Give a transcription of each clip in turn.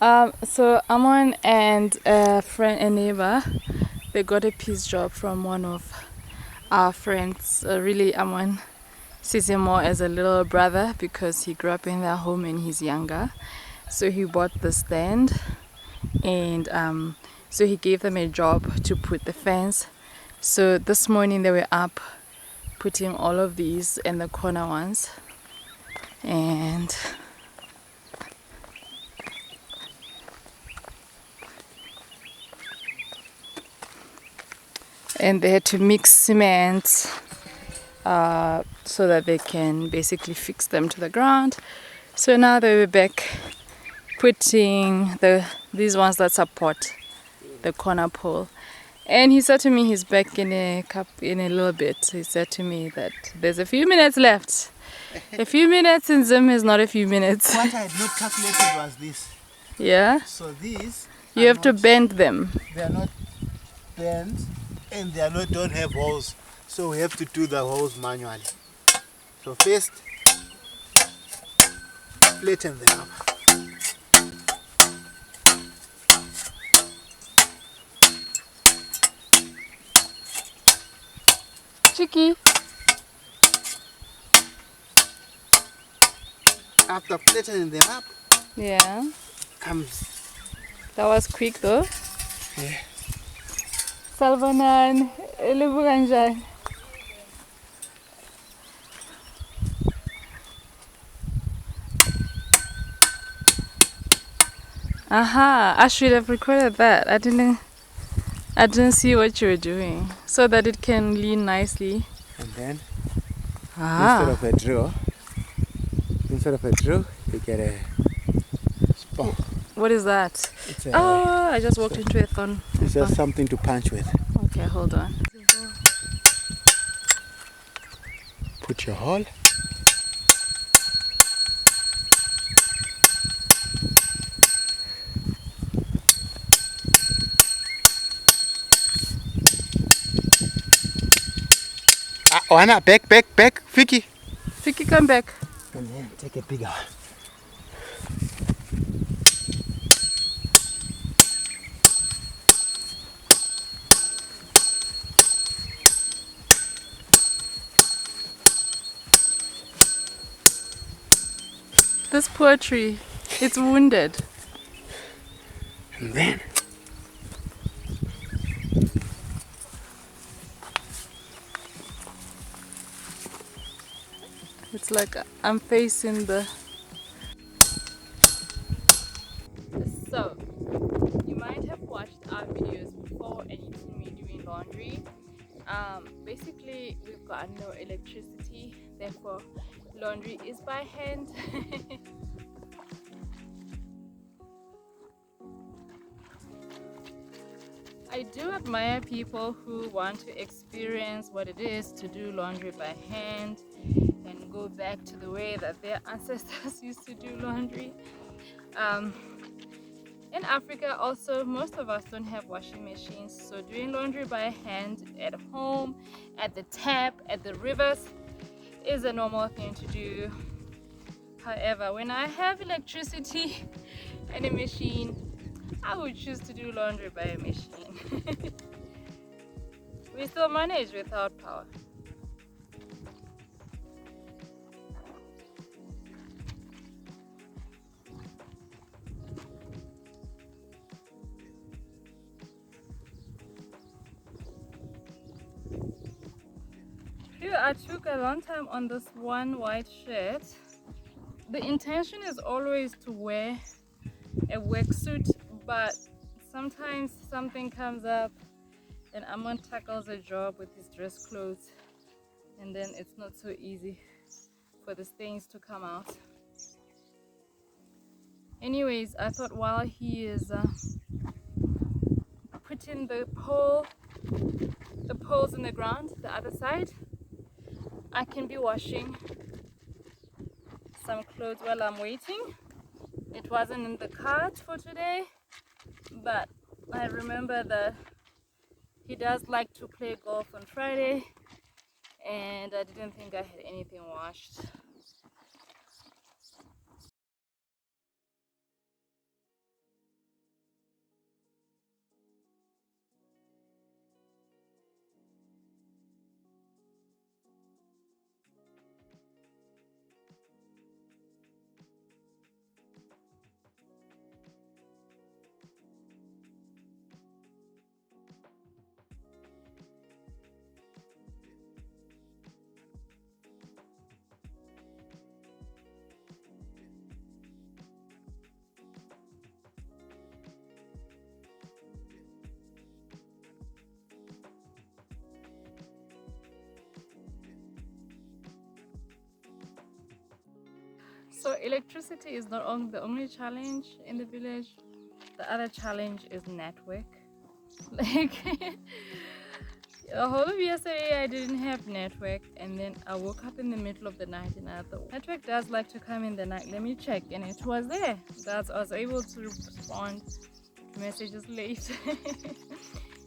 So Amon and a friend, a neighbor, they got a piece job from one of our friends. Really, Amon sees him more as a little brother because he grew up in their home and he's younger. So he bought the stand, and so he gave them a job to put the fence. So this morning they were up putting all of these in the corner ones, and they had to mix cement so that they can basically fix them to the ground. So now they were back putting these ones that support the corner pole. And he said to me he's back in a little bit. He said to me that there's a few minutes left. A few minutes in Zim is not a few minutes. What I had not calculated was this. Yeah? So these You have to bend them. They are not bent and don't have holes. So we have to do the holes manually. So first, flatten them up. Chicky. After flattening them up, Yeah. comes. That was quick though. Yeah. Salvanan, Elibuganjai. Aha, I should have recorded that. I didn't see what you were doing. So that it can lean nicely. And then Ah. instead of a drill, you get a spoon. What is that? It's a, I just walked into a thorn. It's just something to punch with. Okay, hold on. Put your hole. Anna, back, Vicky. Vicky, come back. And then take a bigger one. This poor tree, it's wounded. And then it's like I'm facing the... So, you might have watched our videos before and you've seen me doing laundry. Basically, we've got no electricity, therefore laundry is by hand. I do admire people who want to experience what it is to do laundry by hand and go back to the way that their ancestors used to do laundry. In Africa also, most of us don't have washing machines, so doing laundry by hand at home, at the tap, at the rivers is a normal thing to do. However, when I have electricity and a machine, I would choose to do laundry by a machine. We still manage without power. I took a long time on this one white shirt. The intention is always to wear a work suit, but sometimes something comes up and Amon tackles a job with his dress clothes, and then it's not so easy for the stains to come out. Anyways, I thought while he is putting the poles in the ground, the other side, I can be washing some clothes while I'm waiting. It wasn't in the cart for today, but I remember that he does like to play golf on Friday, and I didn't think I had anything washed. So electricity is not the only challenge in the village. The other challenge is network. Like the whole of yesterday I didn't have network, and then I woke up in the middle of the night and I thought network does like to come in the night. Let me check, and it was there. That I was able to respond to messages late,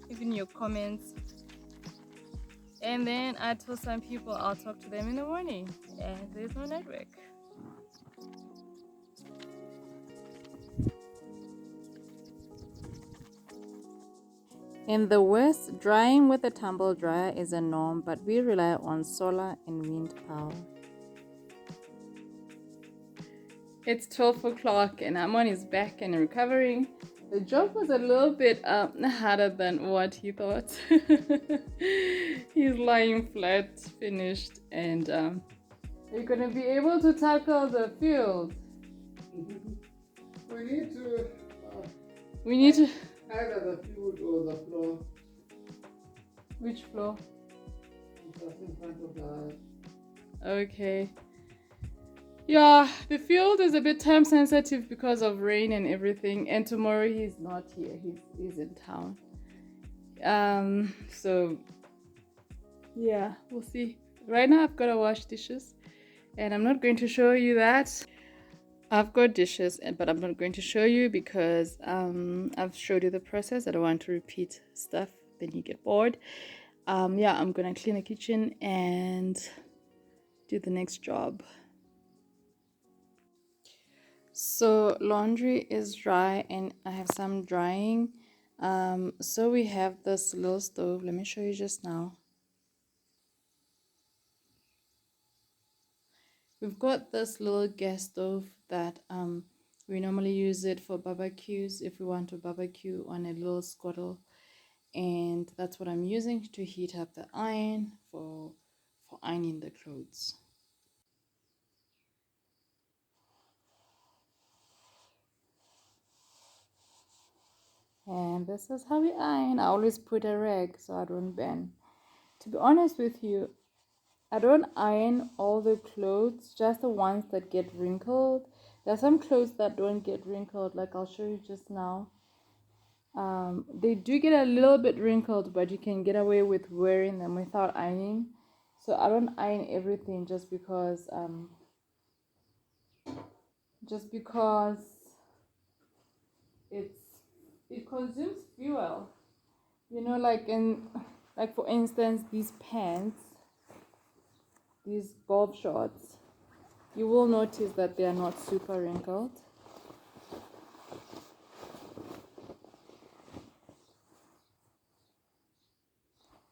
even your comments. And then I told some people I'll talk to them in the morning, and there's no network. In the West, drying with a tumble dryer is a norm, but we rely on solar and wind power. It's 12 o'clock and Amon is back and recovering. The job was a little bit harder than what he thought. He's lying flat, finished, and you're gonna be able to tackle the field. We need to either the field or the floor. Which floor? Just in front of the house. Okay. Yeah, the field is a bit time sensitive because of rain and everything, and tomorrow he's not here. He's in town. So yeah, we'll see. Right now I've got to wash dishes, and I'm not going to show you that. I've got dishes, but I'm not going to show you because I've showed you the process. I don't want to repeat stuff, then you get bored. Yeah, I'm gonna clean the kitchen and do the next job. So laundry is dry and I have some drying. So we have this little stove. Let me show you just now. We've got this little gas stove that we normally use it for barbecues if we want to barbecue on a little scuttle, and that's what I'm using to heat up the iron for ironing the clothes. And this is how we iron. I always put a rag so I don't bend. To be honest with you, I don't iron all the clothes, just the ones that get wrinkled. There are some clothes that don't get wrinkled, like I'll show you just now. They do get a little bit wrinkled, but you can get away with wearing them without ironing. So I don't iron everything just because it consumes fuel. You know, like for instance, these pants, these golf shorts, you will notice that they are not super wrinkled.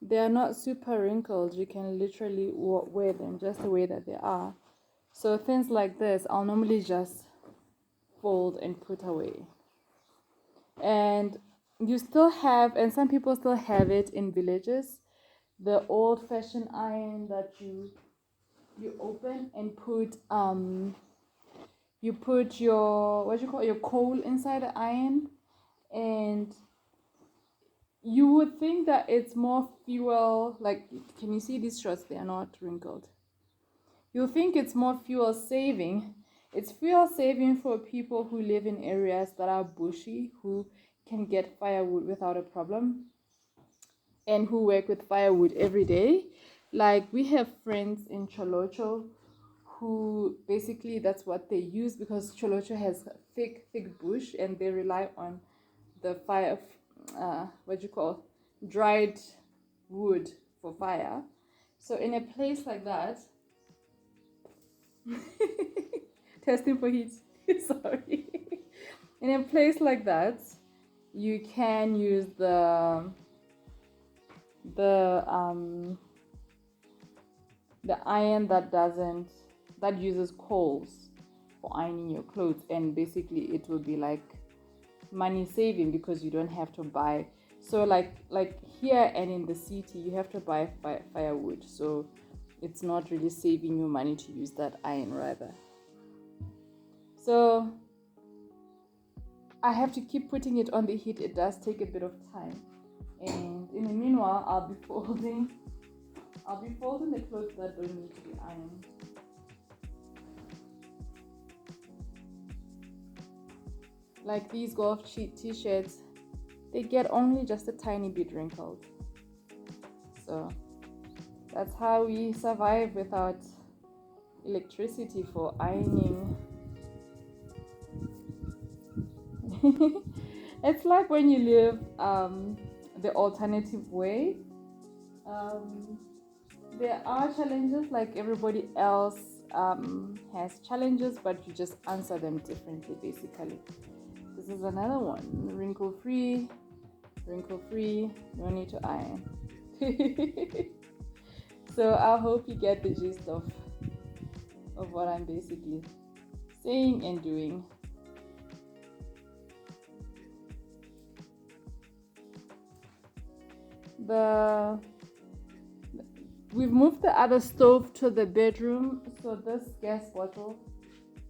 They are not super wrinkled. You can literally wear them just the way that they are. So things like this, I'll normally just fold and put away. And you still have, and some people still have it in villages, the old-fashioned iron that you open and put you put your your coal inside the iron, and you would think that it's more fuel. Like, can you see these shorts? They are not wrinkled. You think it's more fuel saving. It's fuel saving for people who live in areas that are bushy, who can get firewood without a problem, and who work with firewood every day. Like, we have friends in Cholocho who basically that's what they use, because Cholocho has thick bush and they rely on the fire, dried wood for fire. So in a place like that, testing for heat, sorry. In a place like that, you can use the iron that uses coals for ironing your clothes, and basically it will be like money saving because you don't have to buy. So like here and in the city you have to buy firewood, so it's not really saving you money to use that iron rather. So I have to keep putting it on the heat. It does take a bit of time, and in the meanwhile I'll be folding the clothes that don't need to be ironed. Like these golf t-shirts, they get only just a tiny bit wrinkled. So that's how we survive without electricity for ironing. It's like when you live the alternative way. Um, there are challenges like everybody else has challenges, but you just answer them differently basically. This is another one, wrinkle free, no need to iron. So I hope you get the gist of what I'm basically saying and doing. The We've moved the other stove to the bedroom, so this gas bottle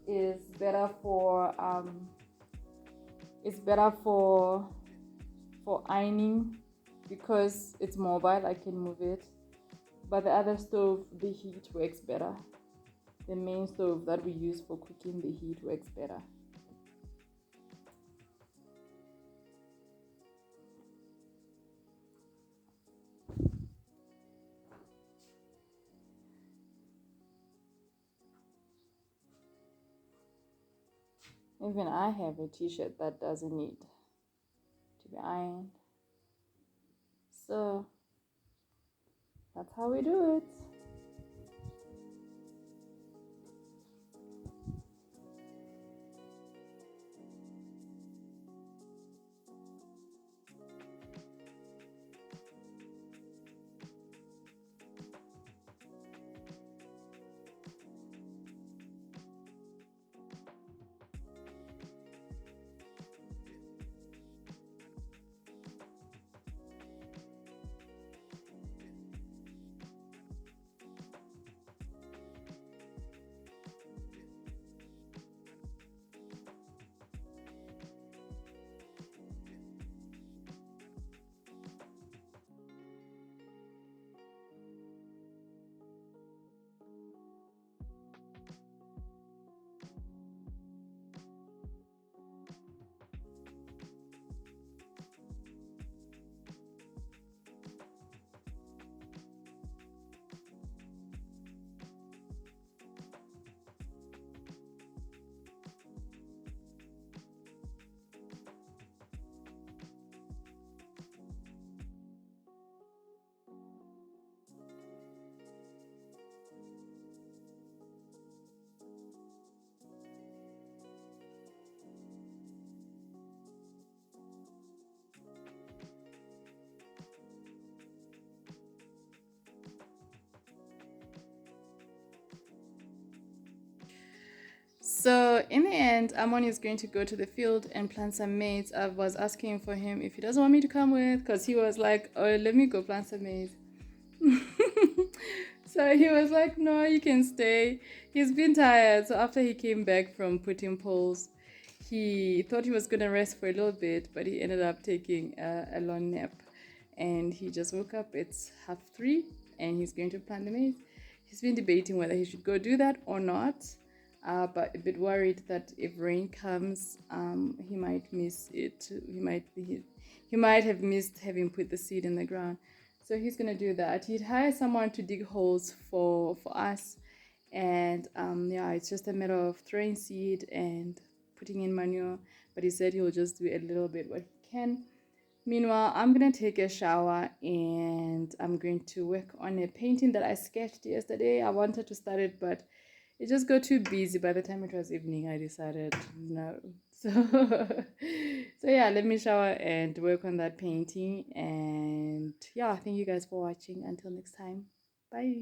is better for ironing because it's mobile. I can move it, but the other stove, the heat works better. The main stove that we use for cooking, the heat works better. Even I have a t-shirt that doesn't need to be ironed. So that's how we do it. So in the end, Amon is going to go to the field and plant some maize. I was asking for him if he doesn't want me to come with, because he was like, "Oh, let me go plant some maize." So he was like, "No, you can stay." He's been tired. So after he came back from putting poles, he thought he was gonna rest for a little bit, but he ended up taking a long nap, and he just woke up. It's 2:30, and he's going to plant the maize. He's been debating whether he should go do that or not, but a bit worried that if rain comes, he might miss it. He might have missed having put the seed in the ground. So he's gonna do that. He'd hire someone to dig holes for us, and yeah, it's just a matter of throwing seed and putting in manure. But he said he'll just do a little bit what he can. Meanwhile, I'm gonna take a shower and I'm going to work on a painting that I sketched yesterday. I wanted to start it, but it just got too busy. By the time it was evening, I decided no. So, so yeah, let me shower and work on that painting. And yeah, thank you guys for watching. Until next time, bye.